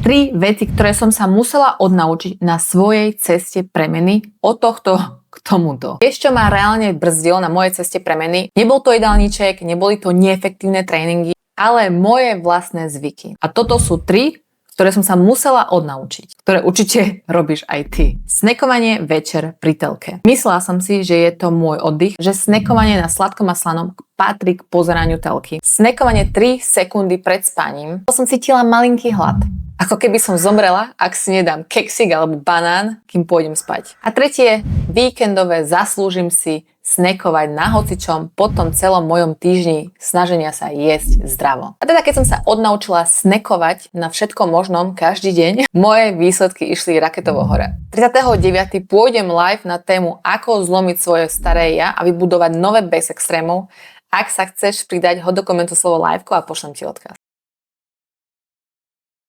3 veci, ktoré som sa musela odnaučiť na svojej ceste premeny od tohto k tomuto. Vieš, čo ma reálne brzdilo na mojej ceste premeny? Nebol to jedálniček, neboli to neefektívne tréningy, ale moje vlastné zvyky. A toto sú 3, ktoré som sa musela odnaučiť, ktoré určite robíš aj ty. Snekovanie večer pri telke. Myslela som si, že je to môj oddych, že snekovanie na sladkom a slanom patrí k pozeraniu telky. Snekovanie 3 sekundy pred spaním. Som cítila malinký hlad. Ako keby som zomrela, ak si nedám keksik alebo banán, kým pôjdem spať. A tretie, víkendové zaslúžim si snekovať na hocičom po tom celom mojom týždni snaženia sa jesť zdravo. A teda keď som sa odnaučila snekovať na všetkom možnom každý deň, moje výsledky išli raketovo hore. 39. pôjdem live na tému ako zlomiť svoje staré ja a vybudovať nové bez extrémov. Ak sa chceš pridať, ho do komentu slovo liveko a pošlem ti odkaz.